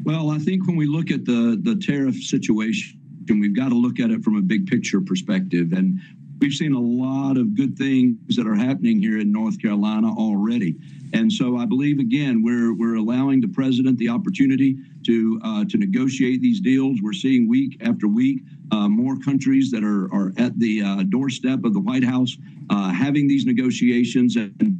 Well, I think when we look at the tariff situation, we've got to look at it from a big picture perspective. And we've seen a lot of good things that are happening here in North Carolina already. And so I believe, again, we're allowing the president the opportunity to negotiate these deals. We're seeing week after week more countries that are at the doorstep of the White House having these negotiations. And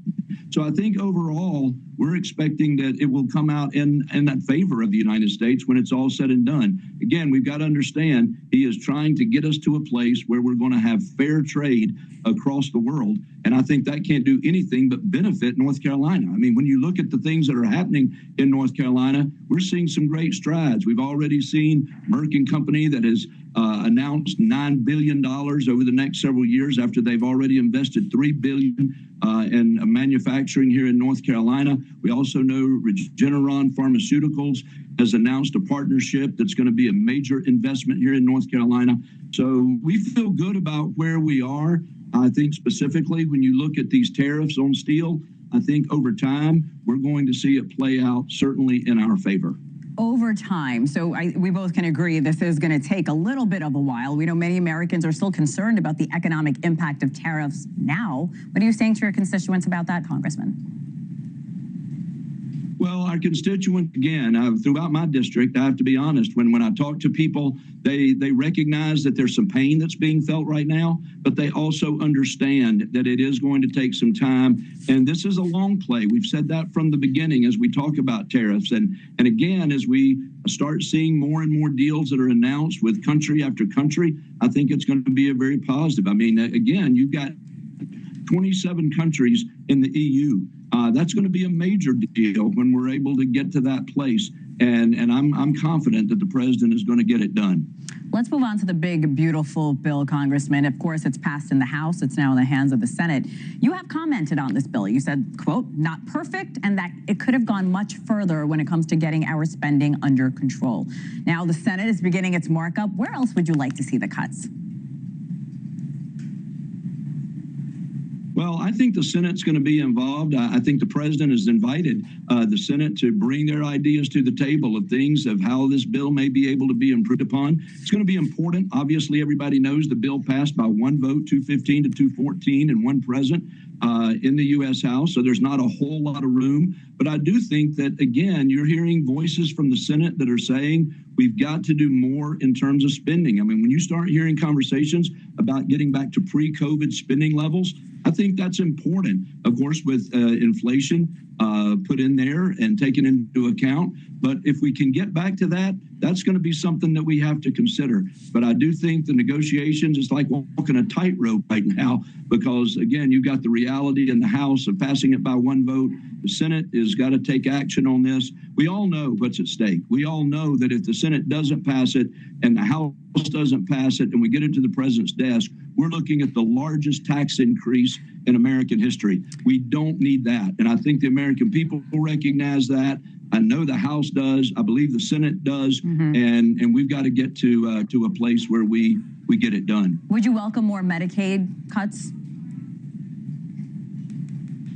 so I think overall, we're expecting that it will come out in that favor of the United States when it's all said and done. Again, we've got to understand he is trying to get us to a place where we're going to have fair trade across the world. And I think that can't do anything but benefit North Carolina. I mean, when you look at the things that are happening in North Carolina, we're seeing some great strides. We've already seen Merck & Company that has announced $9 billion over the next several years after they've already invested $3 billion in manufacturing here in North Carolina. We also know Regeneron Pharmaceuticals has announced a partnership that's going to be a major investment here in North Carolina. So we feel good about where we are. I think specifically when you look at these tariffs on steel, I think over time, we're going to see it play out certainly in our favor. Over time. So we both can agree this is going to take a little bit of a while. We know many Americans are still concerned about the economic impact of tariffs now. What are you saying to your constituents about that, Congressman? Well, our constituents, again, throughout my district, I have to be honest, when I talk to people, they recognize that there's some pain that's being felt right now, but they also understand that it is going to take some time. And this is a long play. We've said that from the beginning as we talk about tariffs. And again, as we start seeing more and more deals that are announced with country after country, I think it's going to be a very positive. I mean, again, you've got 27 countries in the EU. That's going to be a major deal when we're able to get to that place. And I'm confident that the president is going to get it done. Let's move on to the big, beautiful bill, Congressman. Of course, it's passed in the House. It's now in the hands of the Senate. You have commented on this bill. You said, quote, not perfect, and that it could have gone much further when it comes to getting our spending under control. Now, the Senate is beginning its markup. Where else would you like to see the cuts? Well, I think the Senate's going to be involved. I think the president has invited the Senate to bring their ideas to the table of things of how this bill may be able to be improved upon. It's going to be important. Obviously, everybody knows the bill passed by one vote, 215 to 214, and one present in the U.S. House. So there's not a whole lot of room. But I do think that, again, you're hearing voices from the Senate that are saying we've got to do more in terms of spending. I mean, when you start hearing conversations about getting back to pre-COVID spending levels, I think that's important, of course, with inflation put in there and taken into account. But if we can get back to that, that's going to be something that we have to consider. But I do think the negotiations is like walking a tightrope right now, because, again, you've got the reality in the House of passing it by one vote. The Senate has got to take action on this. We all know what's at stake. We all know that if the Senate doesn't pass it and the House doesn't pass it and we get it to the president's desk, we're looking at the largest tax increase in American history. We don't need that. And I think the American people will recognize that. I know the House does. I believe the Senate does. And we've got to get to a place where we get it done. Would you welcome more Medicaid cuts?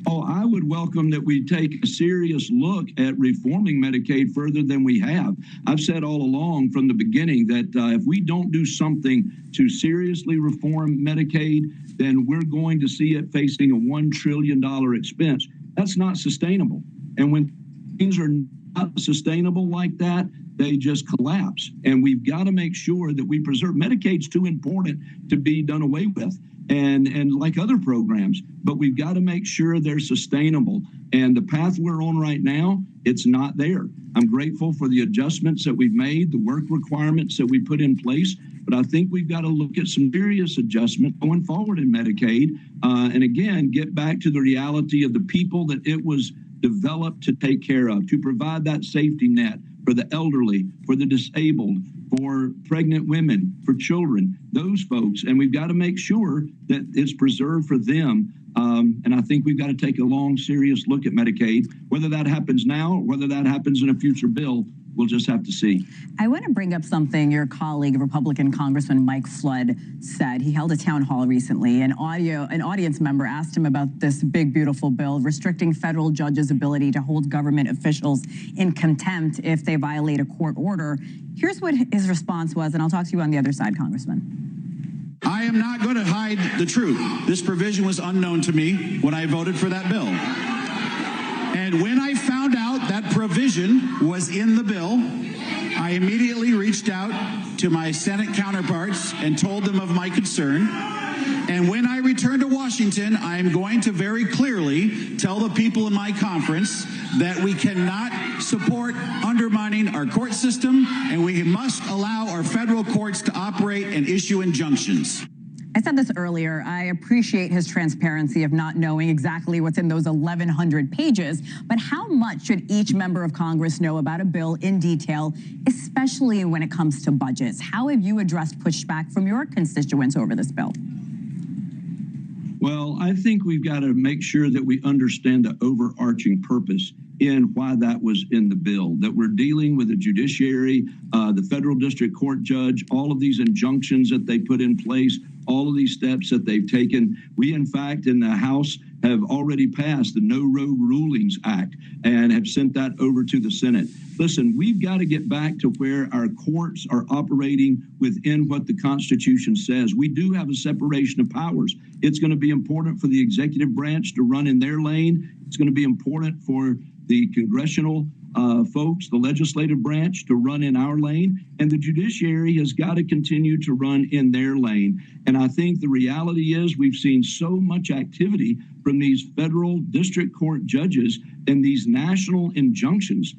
Oh, I would welcome that we take a serious look at reforming Medicaid further than we have. I've said all along from the beginning that if we don't do something to seriously reform Medicaid, then we're going to see it facing a $1 trillion expense. That's not sustainable. And when things are not sustainable like that, they just collapse. And we've got to make sure that we preserve. Medicaid's too important to be done away with. And like other programs, but we've got to make sure they're sustainable. And the path we're on right now, it's not there. I'm grateful for the adjustments that we've made, the work requirements that we put in place, but I think we've got to look at some serious adjustment going forward in Medicaid. And again, get back to the reality of the people that it was developed to take care of, to provide that safety net for the elderly, for the disabled, for pregnant women, for children, those folks. And we've got to make sure that it's preserved for them. And I think we've got to take a long, serious look at Medicaid. Whether that happens now, or whether that happens in a future bill, we'll just have to see. I want to bring up something your colleague, Republican Congressman Mike Flood, said. He held a town hall recently. An audience member asked him about this big, beautiful bill restricting federal judges' ability to hold government officials in contempt if they violate a court order. Here's what his response was, and I'll talk to you on the other side, Congressman. I am not going to hide the truth. This provision was unknown to me when I voted for that bill. And when I found out that provision was in the bill, I immediately reached out to my Senate counterparts and told them of my concern. And when I return to Washington, I am going to very clearly tell the people in my conference that we cannot support undermining our court system, and we must allow our federal courts to operate and issue injunctions. I said this earlier. I appreciate his transparency of not knowing exactly what's in those 1,100 pages, but how much should each member of Congress know about a bill in detail, especially when it comes to budgets? How have you addressed pushback from your constituents over this bill? Well, I think we've got to make sure that we understand the overarching purpose in why that was in the bill, that we're dealing with the judiciary, the federal district court judge, all of these injunctions that they put in place, all of these steps that they've taken. We, in fact, in the House have already passed the No Rogue Rulings Act and have sent that over to the Senate. Listen, we've got to get back to where our courts are operating within what the Constitution says. We do have a separation of powers. It's going to be important for the executive branch to run in their lane. It's going to be important for the congressional folks, the legislative branch, to run in our lane, and the judiciary has got to continue to run in their lane. And I think the reality is we've seen so much activity from these federal district court judges and these national injunctions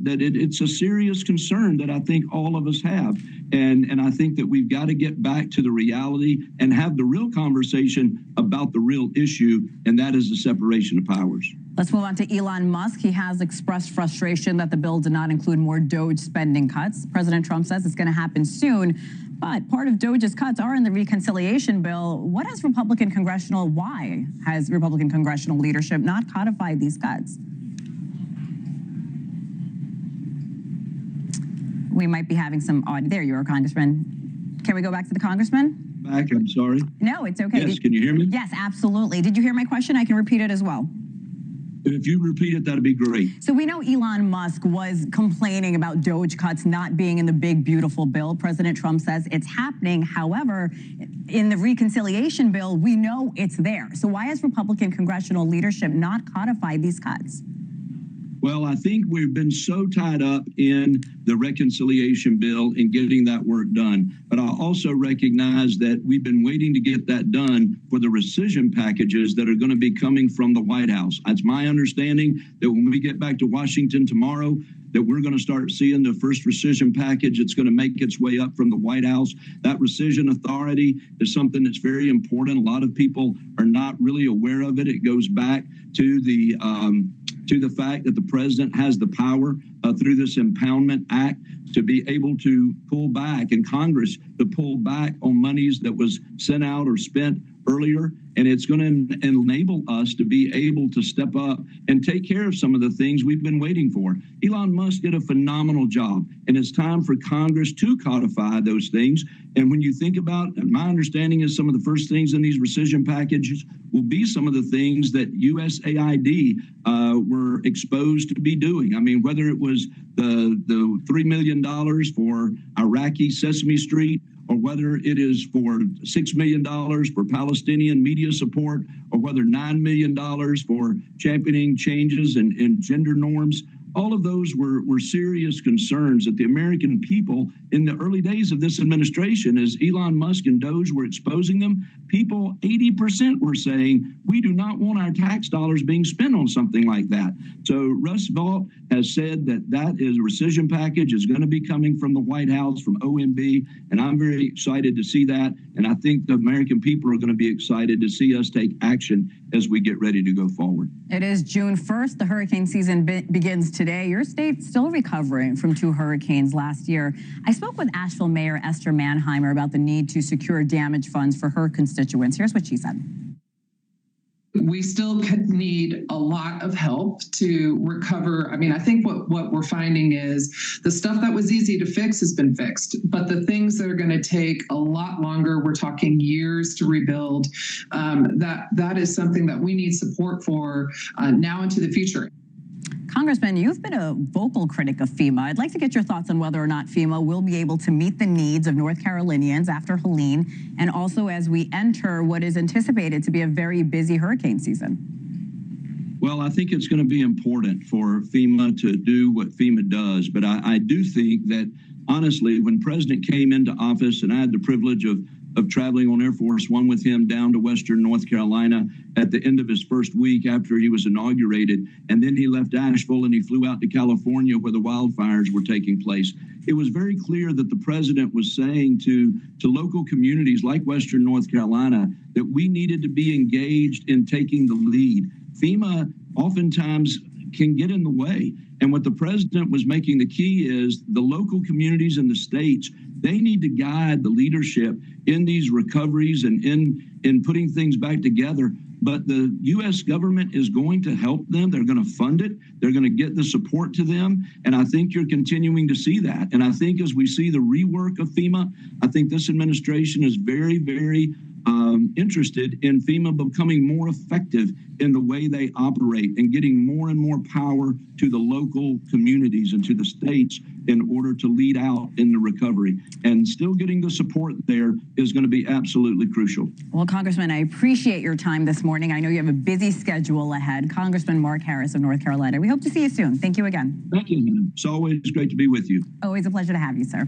that it's a serious concern that I think all of us have. And I think that we've got to get back to the reality and have the real conversation about the real issue, and that is the separation of powers. Let's move on to Elon Musk. He has expressed frustration that the bill did not include more DOGE spending cuts. President Trump says it's going to happen soon, but part of DOGE's cuts are in the reconciliation bill. Why has Republican congressional leadership not codified these cuts? We might be having some audio. There you are, Congressman. Can we go back to the Congressman? Back, I'm sorry. No, it's okay. Yes, can you hear me? Yes, absolutely. Did you hear my question? I can repeat it as well. If you repeat it, that'd be great. So we know Elon Musk was complaining about DOGE cuts not being in the big, beautiful bill. President Trump says it's happening. However, in the reconciliation bill, we know it's there. So why has Republican congressional leadership not codified these cuts? Well, I think we've been so tied up in the reconciliation bill and getting that work done. But I also recognize that we've been waiting to get that done for the rescission packages that are going to be coming from the White House. It's my understanding that when we get back to Washington tomorrow, that we're going to start seeing the first rescission package. It's going to make its way up from the White House. That rescission authority is something that's very important. A lot of people are not really aware of it. It goes back to the fact that the president has the power through this Impoundment Act to be able to pull back, and Congress to pull back on monies that was sent out or spent earlier. And it's going to enable us to be able to step up and take care of some of the things we've been waiting for. Elon Musk did a phenomenal job, and it's time for Congress to codify those things. And when you think about, and my understanding is some of the first things in these rescission packages will be some of the things that USAID were exposed to be doing. I mean, whether it was the $3 million for Iraqi Sesame Street, or whether it is for $6 million for Palestinian media support, or whether $9 million for championing changes in gender norms. All of those were serious concerns that the American people in the early days of this administration, as Elon Musk and DOGE were exposing them, people, 80% were saying, we do not want our tax dollars being spent on something like that. So Russ Vought has said that a rescission package is going to be coming from the White House, from OMB, and I'm very excited to see that. And I think the American people are going to be excited to see us take action as we get ready to go forward. It is June 1st. The hurricane season begins today. Your state's still recovering from 2 hurricanes last year. I spoke with Asheville Mayor Esther Manheimer about the need to secure damage funds for her constituents. Here's what she said. We still need a lot of help to recover. I mean, I think what we're finding is the stuff that was easy to fix has been fixed, but the things that are going to take a lot longer, we're talking years to rebuild, that is something that we need support for now into the future. Congressman, you've been a vocal critic of FEMA. I'd like to get your thoughts on whether or not FEMA will be able to meet the needs of North Carolinians after Helene, and also as we enter what is anticipated to be a very busy hurricane season. Well, I think it's going to be important for FEMA to do what FEMA does, but I do think that, honestly, when President came into office, and I had the privilege of traveling on Air Force One with him down to Western North Carolina at the end of his first week after he was inaugurated, and then he left Asheville and he flew out to California where the wildfires were taking place. It was very clear that the president was saying to local communities like Western North Carolina that we needed to be engaged in taking the lead. FEMA oftentimes can get in the way. And what the president was making the key is the local communities and the states, they need to guide the leadership in these recoveries and in putting things back together. But the U.S. government is going to help them. They're going to fund it. They're going to get the support to them. And I think you're continuing to see that. And I think as we see the rework of FEMA, I think this administration is very, very interested in FEMA becoming more effective in the way they operate and getting more and more power to the local communities and to the states in order to lead out in the recovery. And still getting the support there is going to be absolutely crucial. Well, Congressman, I appreciate your time this morning. I know you have a busy schedule ahead. Congressman Mark Harris of North Carolina. We hope to see you soon. Thank you again. Thank you. It's always great to be with you. Always a pleasure to have you, sir.